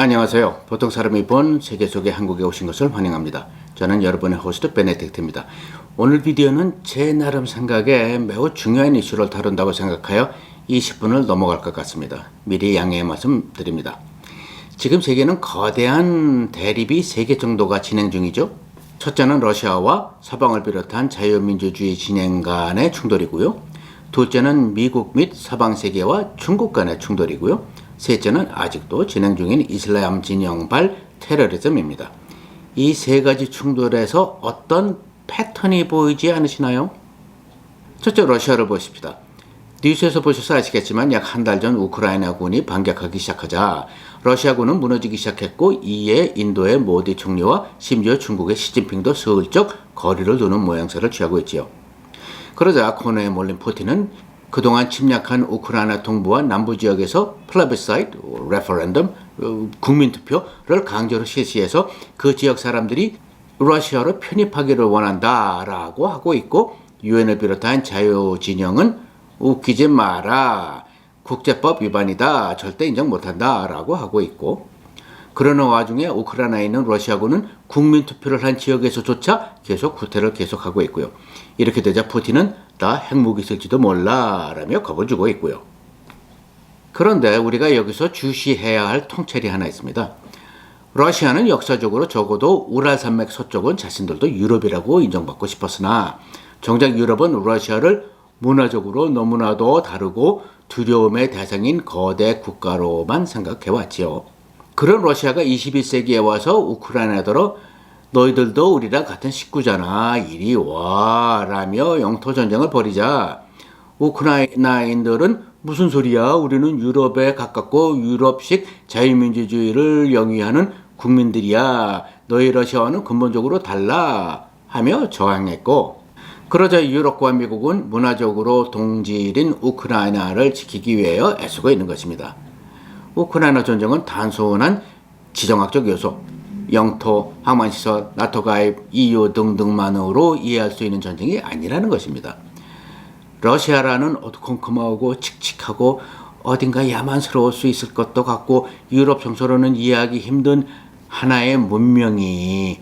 안녕하세요. 보통 사람이 본 세계 속의 한국에 오신 것을 환영합니다. 저는 여러분의 호스트 베네딕트입니다. 오늘 비디오는 제 나름 생각에 매우 중요한 이슈를 다룬다고 생각하여 20분을 넘어갈 것 같습니다. 미리 양해의 말씀 드립니다. 지금 세계는 거대한 대립이 3개 정도가 진행 중이죠. 첫째는 러시아와 서방을 비롯한 자유민주주의 진영 간의 충돌이고요. 둘째는 미국 및 서방 세계와 중국 간의 충돌이고요. 셋째는 아직도 진행 중인 이슬람 진영발 테러리즘입니다. 이 세 가지 충돌에서 어떤 패턴이 보이지 않으시나요? 첫째, 러시아를 보십시다. 뉴스에서 보셔서 아시겠지만 약 한 달 전 우크라이나군이 반격하기 시작하자 러시아군은 무너지기 시작했고, 이에 인도의 모디 총리와 심지어 중국의 시진핑도 슬쩍 거리를 두는 모양새를 취하고 있지요. 그러자 코너에 몰린 푸틴은 그동안 침략한 우크라이나 동부와 남부 지역에서 플라비사이트, 레퍼런덤, 국민투표를 강제로 실시해서 그 지역 사람들이 러시아로 편입하기를 원한다라고 하고 있고, 유엔을 비롯한 자유진영은 웃기지 마라, 국제법 위반이다, 절대 인정 못한다라고 하고 있고, 그러는 와중에 우크라이나에 있는 러시아군은 국민투표를 한 지역에서조차 계속 구태를 계속하고 있고요. 이렇게 되자 푸틴은 나 핵무기 쓸지도 몰라 라며 겁을 주고 있고요. 그런데 우리가 여기서 주시해야 할 통찰이 하나 있습니다. 러시아는 역사적으로 적어도 우랄산맥 서쪽은 자신들도 유럽이라고 인정받고 싶었으나 정작 유럽은 러시아를 문화적으로 너무나도 다르고 두려움의 대상인 거대 국가로만 생각해왔지요. 그런 러시아가 21세기에 와서 우크라이나더러 너희들도 우리랑 같은 식구잖아, 이리 와 라며 영토전쟁을 벌이자 우크라이나인들은 무슨 소리야, 우리는 유럽에 가깝고 유럽식 자유민주주의를 영위하는 국민들이야, 너희 러시아와는 근본적으로 달라 하며 저항했고, 그러자 유럽과 미국은 문화적으로 동질인 우크라이나를 지키기 위하여 애쓰고 있는 것입니다. 우크라이나 전쟁은 단순한 지정학적 요소, 영토, 항만시설, 나토 가입, EU 등등만으로 이해할 수 있는 전쟁이 아니라는 것입니다. 러시아라는 어두컴컴하고 칙칙하고 어딘가 야만스러울 수 있을 것도 같고 유럽 정서로는 이해하기 힘든 하나의 문명이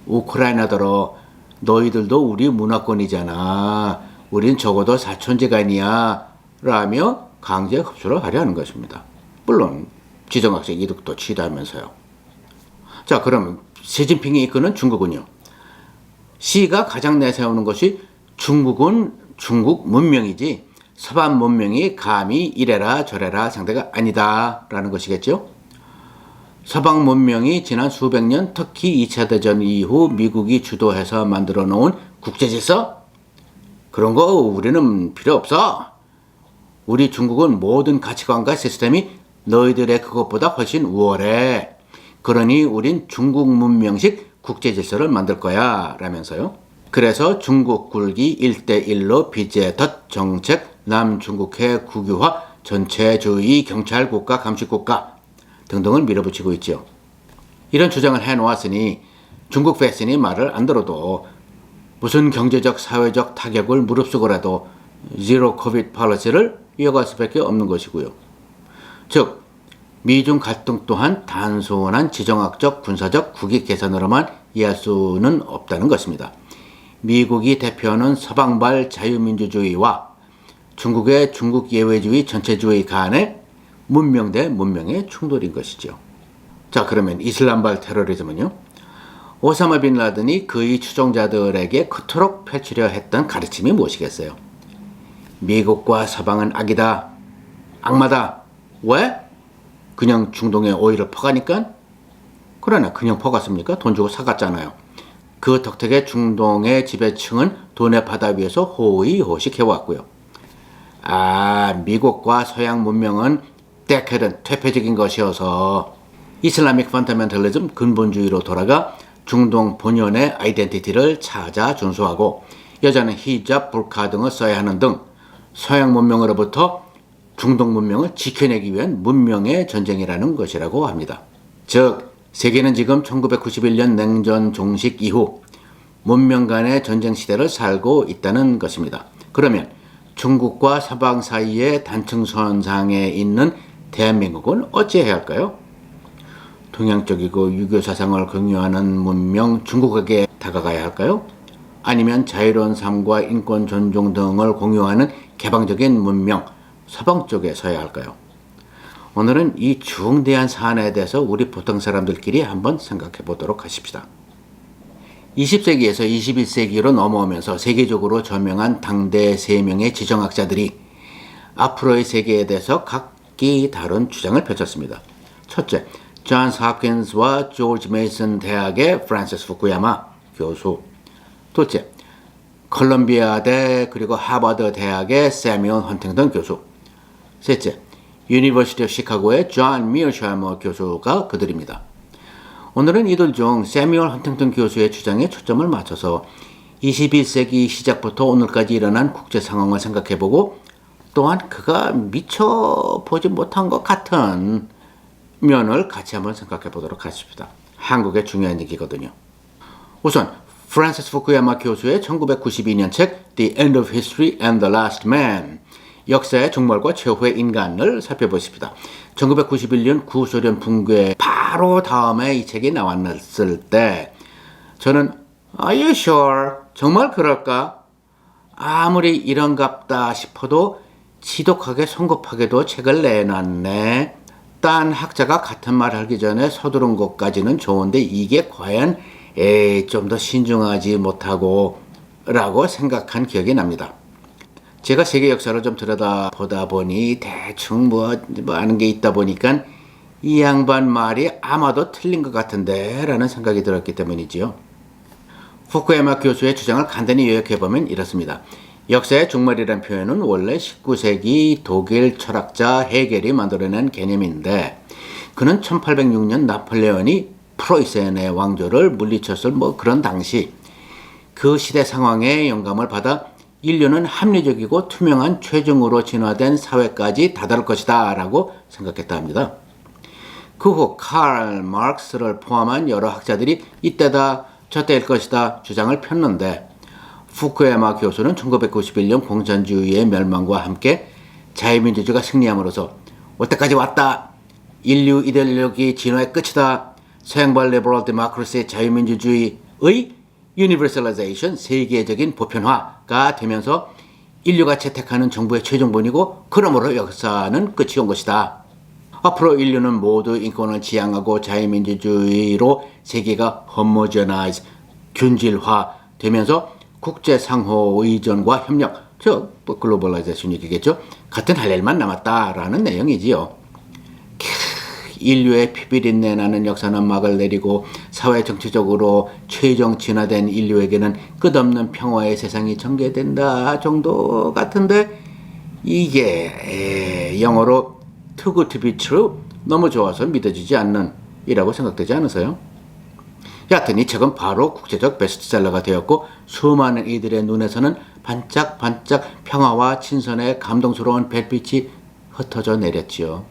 우크라이나더러 너희들도 우리 문화권이잖아, 우린 적어도 사촌지간이야 라며 강제 흡수를 하려 하는 것입니다. 물론 지정학적 이득도 취하면서요. 자, 그러면 시진핑이 이끄는 중국은요. 시가 가장 내세우는 것이 중국은 중국 문명이지 서방 문명이 감히 이래라 저래라 상대가 아니다 라는 것이겠죠. 서방 문명이 지난 수백 년, 특히 2차 대전 이후 미국이 주도해서 만들어 놓은 국제질서? 그런 거 우리는 필요 없어. 우리 중국은 모든 가치관과 시스템이 너희들의 그것보다 훨씬 우월해. 그러니 우린 중국 문명식 국제질서를 만들 거야 라면서요. 그래서 중국 굴기 1대1로 비제덧 정책, 남중국해 국유화, 전체주의 경찰국가 감시국가 등등을 밀어붙이고 있죠. 이런 주장을 해놓았으니 중국 패션이 말을 안 들어도 무슨 경제적 사회적 타격을 무릅쓰고라도 제로 코비드 폴리시를 이어갈 수밖에 없는 것이고요. 즉 미중 갈등 또한 단순한 지정학적 군사적 국익 계산으로만 이해할 수는 없다는 것입니다. 미국이 대표하는 서방발 자유민주주의와 중국의 중국 예외주의 전체주의 간의 문명 대 문명의 충돌인 것이죠. 자, 그러면 이슬람발 테러리즘은요? 오사마 빈 라든이 그의 추종자들에게 그토록 펼치려 했던 가르침이 무엇이겠어요? 미국과 서방은 악이다, 악마다. 왜? 그냥 중동에 오일을 퍼가니까? 그러나 그냥 퍼갔습니까? 돈 주고 사갔잖아요. 그 덕택에 중동의 지배층은 돈의 바다 위에서 호의호식해왔고요. 미국과 서양 문명은 decadent, 퇴폐적인 것이어서 이슬라믹 펀더멘털리즘 근본주의로 돌아가 중동 본연의 아이덴티티를 찾아 준수하고 여자는 히잡, 불카 등을 써야 하는 등 서양 문명으로부터 중동 문명을 지켜내기 위한 문명의 전쟁이라는 것이라고 합니다. 즉 세계는 지금 1991년 냉전 종식 이후 문명 간의 전쟁 시대를 살고 있다는 것입니다. 그러면 중국과 서방 사이의 단층선상에 있는 대한민국은 어찌해야 할까요? 동양적이고 유교 사상을 공유하는 문명 중국에게 다가가야 할까요? 아니면 자유로운 삶과 인권 존중 등을 공유하는 개방적인 문명 서방 쪽에 서야 할까요? 오늘은 이 중대한 사안에 대해서 우리 보통 사람들끼리 한번 생각해 보도록 하십시다. 20세기에서 21세기로 넘어오면서 세계적으로 저명한 당대 3명의 지정학자들이 앞으로의 세계에 대해서 각기 다른 주장을 펼쳤습니다. 첫째, 존스 홉킨스와 조지 메이슨 대학의 프란시스 후쿠야마 교수. 둘째, 컬럼비아대 그리고 하버드 대학의 세뮤얼 헌팅턴 교수. 셋째, 유니버시티 오브 시카고의 존 미어샤머 교수가 그들입니다. 오늘은 이들 중 세뮤얼 헌팅턴 교수의 주장에 초점을 맞춰서 21세기 시작부터 오늘까지 일어난 국제 상황을 생각해보고 또한 그가 미처 보지 못한 것 같은 면을 같이 한번 생각해 보도록 하십시다. 한국의 중요한 얘기거든요. 우선 프란시스 후쿠야마 교수의 1992년 책 The End of History and the Last Man, 역사의 종말과 최후의 인간을 살펴보십시다. 1991년 구소련 붕괴 바로 다음에 이 책이 나왔을 때 저는 Are you sure? 정말 그럴까? 아무리 이런갑다 싶어도 지독하게 성급하게도 책을 내놨네. 딴 학자가 같은 말 하기 전에 서두른 것까지는 좋은데 이게 과연 좀 더 신중하지 못하고 라고 생각한 기억이 납니다. 제가 세계 역사를 좀 들여다보다 보니 대충 뭐 아는 게 있다 보니까 이 양반 말이 아마도 틀린 것 같은데 라는 생각이 들었기 때문이지요. 후쿠야마 교수의 주장을 간단히 요약해보면 이렇습니다. 역사의 종말이라는 표현은 원래 19세기 독일 철학자 헤겔이 만들어낸 개념인데 그는 1806년 나폴레온이 프로이센의 왕조를 물리쳤을 그런 당시 그 시대 상황에 영감을 받아 인류는 합리적이고 투명한 최종으로 진화된 사회까지 다다를 것이다 라고 생각했다 합니다. 그 후 칼 마르크스를 포함한 여러 학자들이 이때다 저때일 것이다 주장을 폈는데 후쿠야마 교수는 1991년 공산주의의 멸망과 함께 자유민주주의가 승리함으로써 이때까지 왔다. 인류 이데올로기 진화의 끝이다. 서양발 리버럴 데모크라시 자유민주주의의 유니버설라이제이션 세계적인 보편화가 되면서 인류가 채택하는 정부의 최종본이고 그러므로 역사는 끝이 온 것이다. 앞으로 인류는 모두 인권을 지향하고 자유민주주의로 세계가 homogenized, 균질화 되면서 국제 상호 의존과 협력, 글로벌라이제이션 얘기겠죠. 같은 할 일만 남았다라는 내용이지요. 인류의 피비린내 나는 역사는 막을 내리고 사회 정치적으로 최종 진화된 인류에게는 끝없는 평화의 세상이 전개된다 정도 같은데 이게 영어로 too good to be true, 너무 좋아서 믿어지지 않는 이라고 생각되지 않으세요? 여하튼 이 책은 바로 국제적 베스트셀러가 되었고 수많은 이들의 눈에서는 반짝반짝 평화와 친선의 감동스러운 별빛이 흩어져 내렸지요.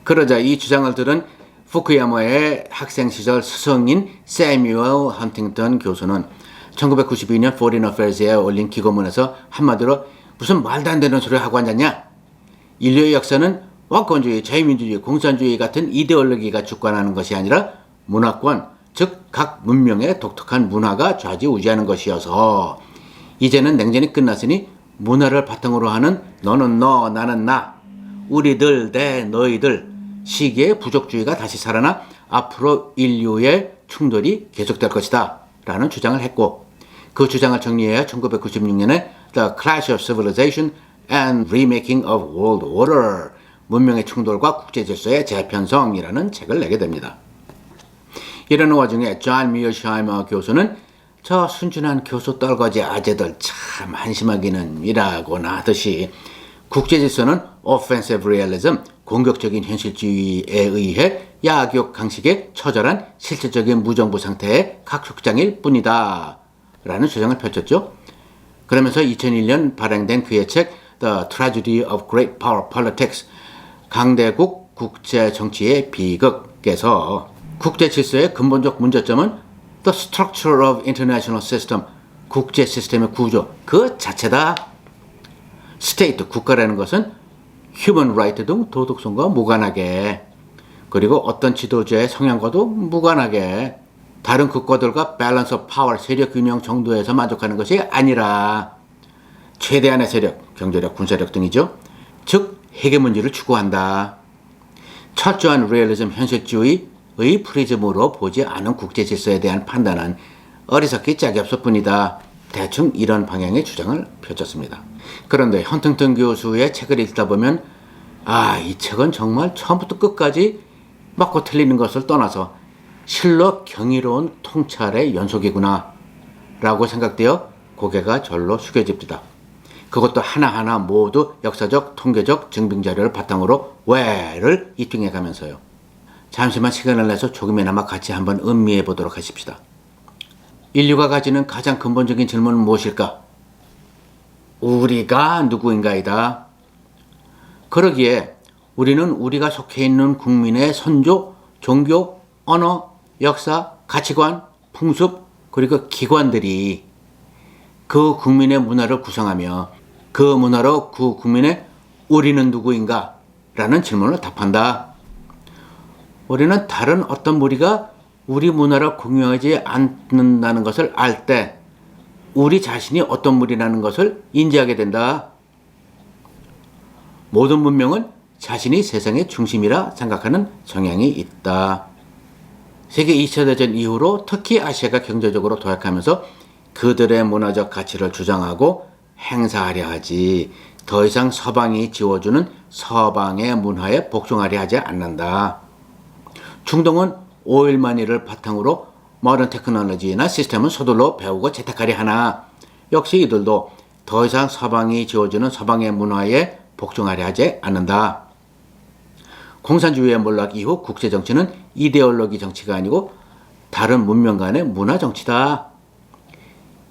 그러자 이 주장을 들은 후쿠야마의 학생 시절 스승인 세뮤얼 헌팅턴 교수는 1992년 Foreign Affairs에 올린 기고문에서 한마디로 무슨 말도 안 되는 소리를 하고 앉았냐? 인류의 역사는 왕권주의, 자유민주주의, 공산주의 같은 이데올로기가 주관하는 것이 아니라 문화권, 즉 각 문명의 독특한 문화가 좌지우지하는 것이어서 이제는 냉전이 끝났으니 문화를 바탕으로 하는 너는 너, 나는 나, 우리들 대 너희들 시기의 부족주의가 다시 살아나 앞으로 인류의 충돌이 계속될 것이다 라는 주장을 했고 그 주장을 정리해야 1996년에 The Clash of Civilization and Remaking of World Order, 문명의 충돌과 국제질서의 재편성이라는 책을 내게 됩니다. 이러는 와중에 존 미어샤이머 교수는 저 순진한 교수 떨거지 아재들 참 한심하기는 이라고나 하듯이 국제질서는 offensive realism, 공격적인 현실주의에 의해 야교 강식에 처절한 실질적인 무정부 상태의 각축장일 뿐이다 라는 주장을 펼쳤죠. 그러면서 2001년 발행된 그의 책 The Tragedy of Great Power Politics, 강대국 국제 정치의 비극에서 국제 질서의 근본적 문제점은 The Structure of International System, 국제 시스템의 구조 그 자체다. 스테이트, 국가라는 것은 휴먼 라이트 등 도덕성과 무관하게 그리고 어떤 지도자의 성향과도 무관하게 다른 국가들과 밸런스 오브 파워, 세력 균형 정도에서 만족하는 것이 아니라 최대한의 세력, 경제력, 군사력 등이죠. 즉 헤게모니를 추구한다. 철저한 리얼리즘, 현실주의의 프리즘으로 보지 않은 국제 질서에 대한 판단은 어리석기 짝이 없을 뿐이다. 대충 이런 방향의 주장을 펼쳤습니다. 그런데 헌팅턴 교수의 책을 읽다 보면 이 책은 정말 처음부터 끝까지 맞고 틀리는 것을 떠나서 실로 경이로운 통찰의 연속이구나 라고 생각되어 고개가 절로 숙여집니다. 그것도 하나하나 모두 역사적, 통계적 증빙자료를 바탕으로 왜를 입증해 가면서요. 잠시만 시간을 내서 조금이나마 같이 한번 음미해 보도록 하십시다. 인류가 가지는 가장 근본적인 질문은 무엇일까? 우리가 누구인가이다. 그러기에 우리는 우리가 속해 있는 국민의 선조, 종교, 언어, 역사, 가치관, 풍습, 그리고 기관들이 그 국민의 문화를 구성하며 그 문화로 그 국민의 우리는 누구인가? 라는 질문을 답한다. 우리는 다른 어떤 무리가 우리 문화를 공유하지 않는다는 것을 알 때 우리 자신이 어떤 무리라는 것을 인지하게 된다. 모든 문명은 자신이 세상의 중심이라 생각하는 성향이 있다. 세계 2차 대전 이후로 특히 아시아가 경제적으로 도약하면서 그들의 문화적 가치를 주장하고 행사하려 하지 더 이상 서방이 지어주는 서방의 문화에 복종하려 하지 않는다. 중동은 오일만이를 바탕으로 모던 테크놀로지나 시스템은 서둘러 배우고 재택하려 하나 역시 이들도 더 이상 서방이 지어주는 서방의 문화에 복종하려 하지 않는다. 공산주의의 몰락 이후 국제정치는 이데올로기 정치가 아니고 다른 문명 간의 문화 정치다.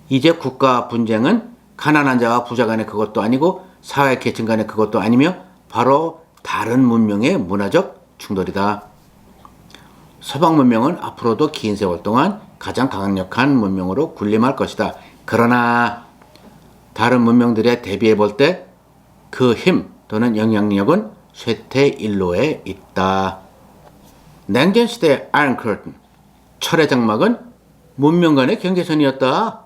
이제 국가 분쟁은 가난한 자와 부자 간의 그것도 아니고 사회계층 간의 그것도 아니며 바로 다른 문명의 문화적 충돌이다. 서방 문명은 앞으로도 긴 세월 동안 가장 강력한 문명으로 군림할 것이다. 그러나 다른 문명들에 대비해 볼 때 그 힘 또는 영향력은 쇠퇴일로에 있다. 냉전시대의 아이언 커튼, 철의 장막은 문명 간의 경계선이었다.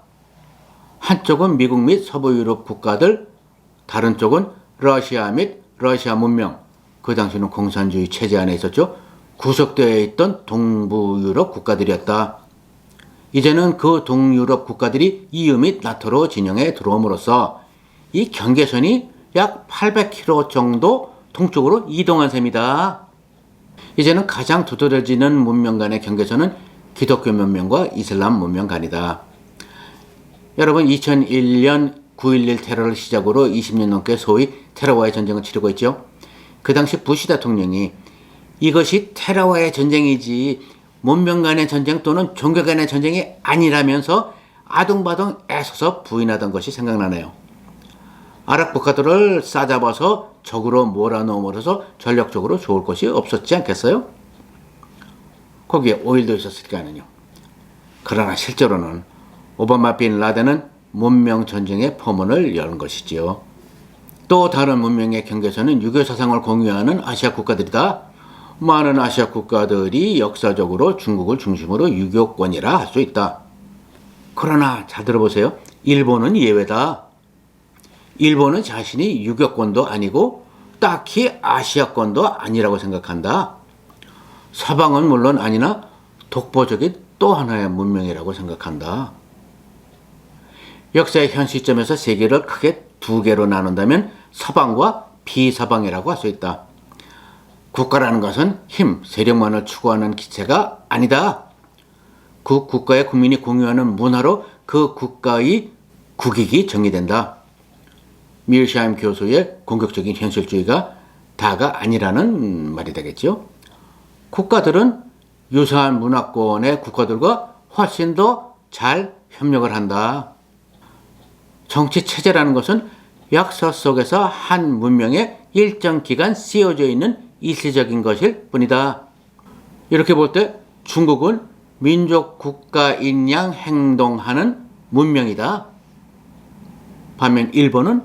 한쪽은 미국 및 서부 유럽 국가들, 다른 쪽은 러시아 및 러시아 문명, 그 당시는 공산주의 체제 안에 있었죠. 구속되어 있던 동부 유럽 국가들이었다. 이제는 그 동유럽 국가들이 EU 및 나토로 진영에 들어옴으로써 이 경계선이 약 800km 정도 동쪽으로 이동한 셈이다. 이제는 가장 두드러지는 문명 간의 경계선은 기독교 문명과 이슬람 문명 간이다. 여러분 2001년 9.11 테러를 시작으로 20년 넘게 소위 테러와의 전쟁을 치르고 있죠. 그 당시 부시 대통령이 이것이 테러와의 전쟁이지 문명 간의 전쟁 또는 종교 간의 전쟁이 아니라면서 아둥바둥 애써서 부인하던 것이 생각나네요. 아랍 국가들을 싸잡아서 적으로 몰아넣음으로써 전력적으로 좋을 것이 없었지 않겠어요? 거기에 오일도 있었으니까요. 그러나 실제로는 오바마 빈 라덴은 문명 전쟁의 포문을 연 것이지요. 또 다른 문명의 경계선은 유교 사상을 공유하는 아시아 국가들이다. 많은 아시아 국가들이 역사적으로 중국을 중심으로 유교권이라 할 수 있다. 그러나 잘 들어보세요. 일본은 예외다. 일본은 자신이 유교권도 아니고 딱히 아시아권도 아니라고 생각한다. 서방은 물론 아니나 독보적인 또 하나의 문명이라고 생각한다. 역사의 현 시점에서 세계를 크게 두 개로 나눈다면 서방과 비서방이라고 할 수 있다. 국가라는 것은 힘, 세력만을 추구하는 기체가 아니다. 그 국가의 국민이 공유하는 문화로 그 국가의 국익이 정의된다. 밀샤임 교수의 공격적인 현실주의가 다가 아니라는 말이 되겠죠. 국가들은 유사한 문화권의 국가들과 훨씬 더 잘 협력을 한다. 정치 체제라는 것은 역사 속에서 한 문명에 일정 기간 씌워져 있는 일시적인 것일 뿐이다. 이렇게 볼 때 중국은 민족 국가인 양 행동하는 문명이다. 반면 일본은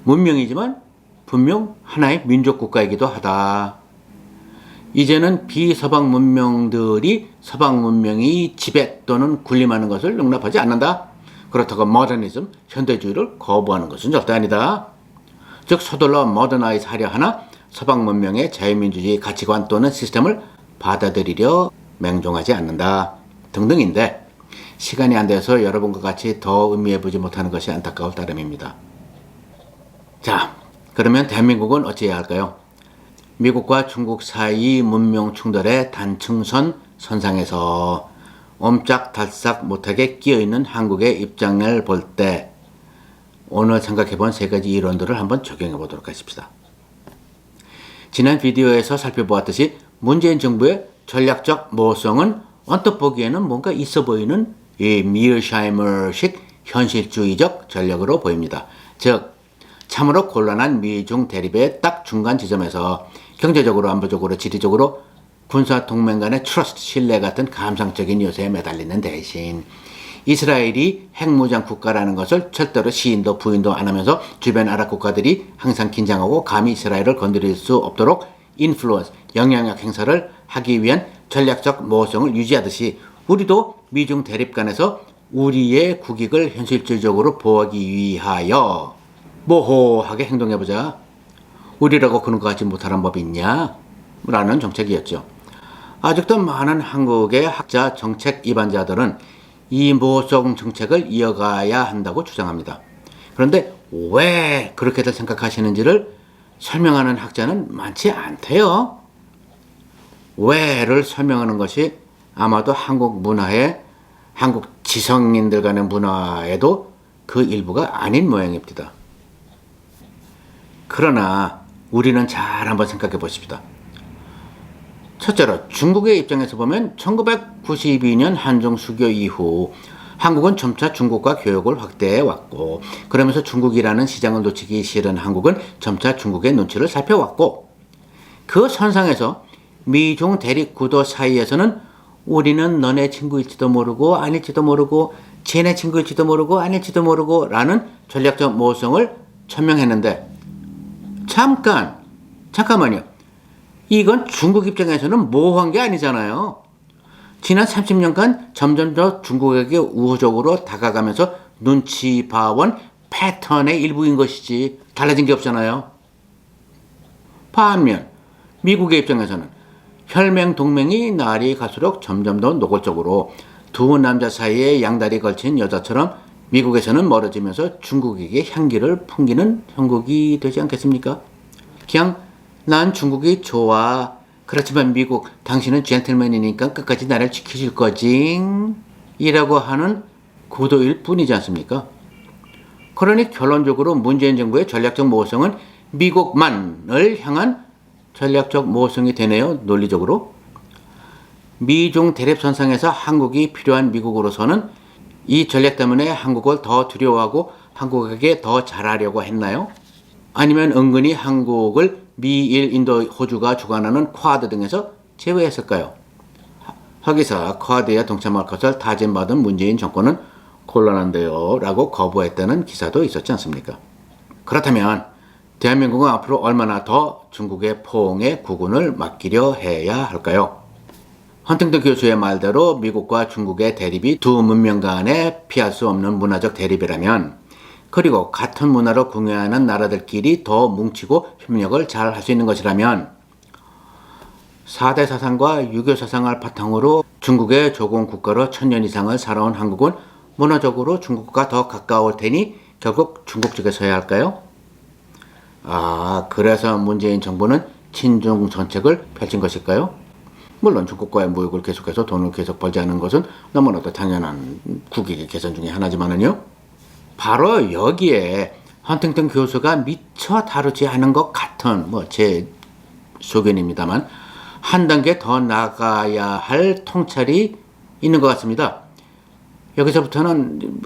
문명이지만 분명 하나의 민족 국가이기도 하다. 이제는 비서방 문명들이 서방 문명이 지배 또는 군림하는 것을 용납하지 않는다. 그렇다고 모더니즘, 현대주의를 거부하는 것은 절대 아니다. 즉 서둘러 모더나이즈 하려 하나 서방 문명의 자유민주주의 가치관 또는 시스템을 받아들이려 맹종하지 않는다 등등인데, 시간이 안 돼서 여러분과 같이 더 음미해보지 못하는 것이 안타까울 따름입니다. 자, 그러면 대한민국은 어찌해야 할까요? 미국과 중국 사이 문명 충돌의 단층선 선상에서 옴짝달싹 못하게 끼어있는 한국의 입장을 볼 때 오늘 생각해본 세 가지 이론들을 한번 적용해 보도록 하십시다. 지난 비디오에서 살펴보았듯이 문재인 정부의 전략적 모성은 언뜻 보기에는 뭔가 있어 보이는 이 미르샤이머식 현실주의적 전략으로 보입니다. 즉 참으로 곤란한 미중 대립의 딱 중간 지점에서 경제적으로, 안보적으로, 지리적으로 군사 동맹 간의 트러스트, 신뢰 같은 감상적인 요소에 매달리는 대신 이스라엘이 핵무장 국가라는 것을 절대로 시인도 부인도 안 하면서 주변 아랍 국가들이 항상 긴장하고 감히 이스라엘을 건드릴 수 없도록 인플루언스, 영향력 행사를 하기 위한 전략적 모성을 유지하듯이 우리도 미중 대립 간에서 우리의 국익을 현실적으로 보호하기 위하여 모호하게 행동해보자. 우리라고 그런 것 같지 못하는 법이 있냐? 라는 정책이었죠. 아직도 많은 한국의 학자, 정책 입안자들은 이 모성 정책을 이어가야 한다고 주장합니다. 그런데 왜 그렇게들 생각하시는지를 설명하는 학자는 많지 않대요. 왜를 설명하는 것이 아마도 한국 문화에, 한국 지성인들 간의 문화에도 그 일부가 아닌 모양입니다. 그러나 우리는 잘 한번 생각해 보십시다. 첫째로 중국의 입장에서 보면 1992년 한중 수교 이후 한국은 점차 중국과 교역을 확대해 왔고, 그러면서 중국이라는 시장을 놓치기 싫은 한국은 점차 중국의 눈치를 살펴왔고, 그 선상에서 미중 대립 구도 사이에서는 우리는 너네 친구일지도 모르고 아닐지도 모르고 쟤네 친구일지도 모르고 아닐지도 모르고 라는 전략적 모성을 천명했는데, 잠깐만요. 이건 중국 입장에서는 모호한 게 아니잖아요. 지난 30년간 점점 더 중국에게 우호적으로 다가가면서 눈치 봐온 패턴의 일부인 것이지 달라진 게 없잖아요. 반면 미국의 입장에서는 혈맹 동맹이 날이 갈수록 점점 더 노골적으로 두 남자 사이에 양다리 걸친 여자처럼 미국에서는 멀어지면서 중국에게 향기를 풍기는 형국이 되지 않겠습니까? 그냥 난 중국이 좋아. 그렇지만 미국, 당신은 젠틀맨이니까 끝까지 나를 지켜줄 거지. 이라고 하는 구도일 뿐이지 않습니까? 그러니 결론적으로 문재인 정부의 전략적 모성은 미국만을 향한 전략적 모성이 되네요. 논리적으로. 미중 대립선상에서 한국이 필요한 미국으로서는 이 전략 때문에 한국을 더 두려워하고 한국에게 더 잘하려고 했나요? 아니면 은근히 한국을 미일, 인도, 호주가 주관하는 쿼드 등에서 제외했을까요? 하기사 쿼드에 동참할 것을 다짐받은 문재인 정권은 곤란한데요 라고 거부했다는 기사도 있었지 않습니까? 그렇다면 대한민국은 앞으로 얼마나 더 중국의 포옹에 국운을 맡기려 해야 할까요? 헌팅턴 교수의 말대로 미국과 중국의 대립이 두 문명 간에 피할 수 없는 문화적 대립이라면, 그리고 같은 문화를 공유하는 나라들끼리 더 뭉치고 협력을 잘 할 수 있는 것이라면 4대 사상과 6.25 사상을 바탕으로 중국의 조공 국가로 1000년 이상을 살아온 한국은 문화적으로 중국과 더 가까울 테니 결국 중국 쪽에 서야 할까요? 그래서 문재인 정부는 친중 정책을 펼친 것일까요? 물론 중국과의 무역을 계속해서 돈을 계속 벌지 않는 것은 너무나도 당연한 국익의 개선 중에 하나지만은요. 바로 여기에 헌팅턴 교수가 미처 다루지 않은 것 같은, 제 소견입니다만, 한 단계 더 나가야 할 통찰이 있는 것 같습니다. 여기서부터는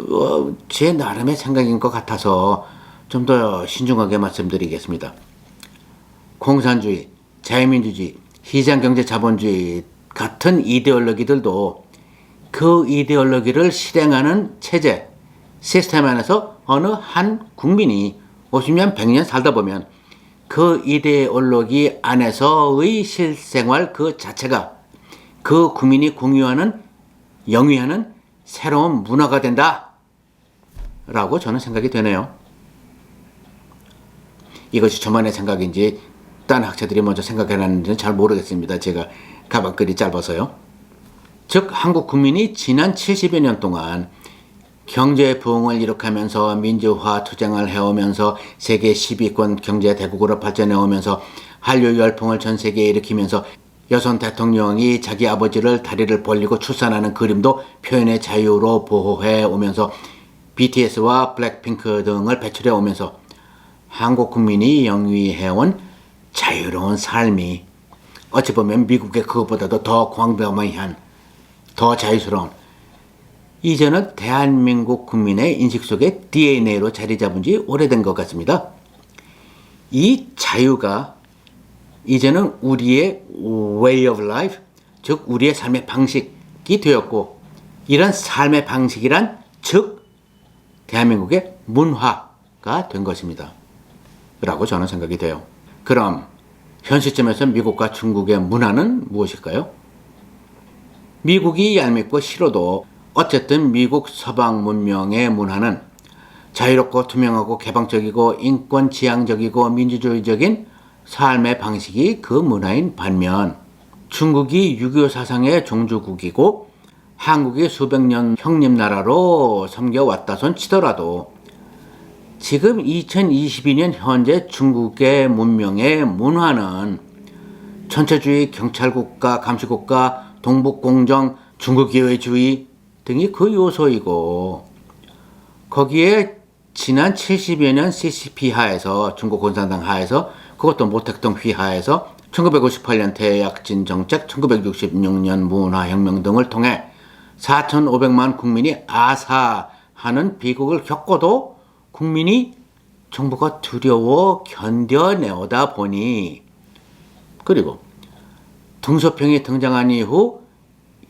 제 나름의 생각인 것 같아서 좀 더 신중하게 말씀드리겠습니다. 공산주의, 자유민주주의, 시장경제 자본주의 같은 이데올로기들도 그 이데올로기를 실행하는 체제, 시스템 안에서 어느 한 국민이 50년, 100년 살다 보면 그 이데올로기 안에서의 실생활 그 자체가 그 국민이 공유하는 영위하는 새로운 문화가 된다 라고 저는 생각이 되네요. 이것이 저만의 생각인지 딴 학자들이 먼저 생각해놨는지는 잘 모르겠습니다. 제가 가방끈이 짧아서요. 즉 한국 국민이 지난 70여 년 동안 경제 부흥을 이룩하면서 민주화 투쟁을 해오면서 세계 10위권 경제 대국으로 발전해 오면서 한류 열풍을 전 세계에 일으키면서 여성 대통령이 자기 아버지를 다리를 벌리고 출산하는 그림도 표현의 자유로 보호해 오면서 BTS와 블랙핑크 등을 배출해 오면서 한국 국민이 영위해온 자유로운 삶이 어찌 보면 미국의 그것보다도 더 광범위한 더 자유스러운 이제는 대한민국 국민의 인식 속에 DNA로 자리 잡은 지 오래된 것 같습니다. 이 자유가 이제는 우리의 way of life, 즉 우리의 삶의 방식이 되었고 이런 삶의 방식이란 즉 대한민국의 문화가 된 것입니다. 라고 저는 생각이 돼요. 그럼 현 시점에서 미국과 중국의 문화는 무엇일까요? 미국이 얄밉고 싫어도 어쨌든 미국 서방 문명의 문화는 자유롭고 투명하고 개방적이고 인권지향적이고 민주주의적인 삶의 방식이 그 문화인 반면 중국이 6.25 사상의 종주국이고 한국이 수백 년 형님나라로 섬겨왔다 손 치더라도 지금 2022년 현재 중국의 문명의 문화는 전체주의, 경찰국가, 감시국가, 동북공정, 중국기회주의 등이 그 요소이고 거기에 지난 70여 년 CCP 하에서 중국 공산당 하에서 그것도 모택동 휘하에서 1958년 대약진 정책, 1966년 문화혁명 등을 통해 4,500만 국민이 아사하는 비극을 겪고도 국민이 정부가 두려워 견뎌내오다 보니 그리고 등소평이 등장한 이후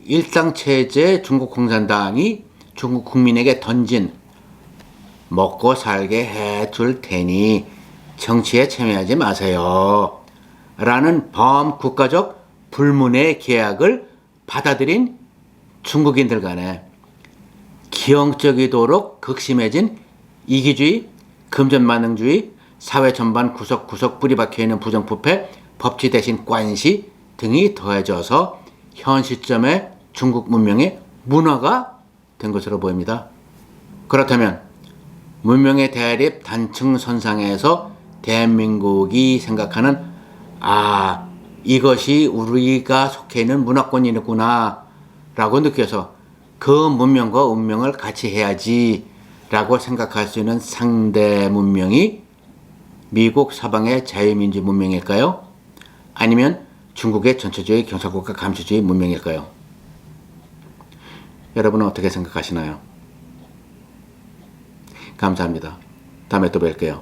일당체제 중국 공산당이 중국 국민에게 던진 먹고 살게 해줄 테니 정치에 참여하지 마세요 라는 범국가적 불문의 계약을 받아들인 중국인들 간에 기형적이도록 극심해진 이기주의, 금전만능주의, 사회 전반 구석구석 뿌리 박혀있는 부정부패, 법치 대신 관시 등이 더해져서 현 시점의 중국 문명의 문화가 된 것으로 보입니다. 그렇다면 문명의 대립 단층 선상에서 대한민국이 생각하는 이것이 우리가 속해 있는 문화권이구나 라고 느껴서 그 문명과 운명을 같이 해야지 라고 생각할 수 있는 상대 문명이 미국 서방의 자유민주 문명일까요? 아니면 중국의 전체주의 경찰국가 감시주의 문명일까요? 여러분은 어떻게 생각하시나요? 감사합니다. 다음에 또 뵐게요.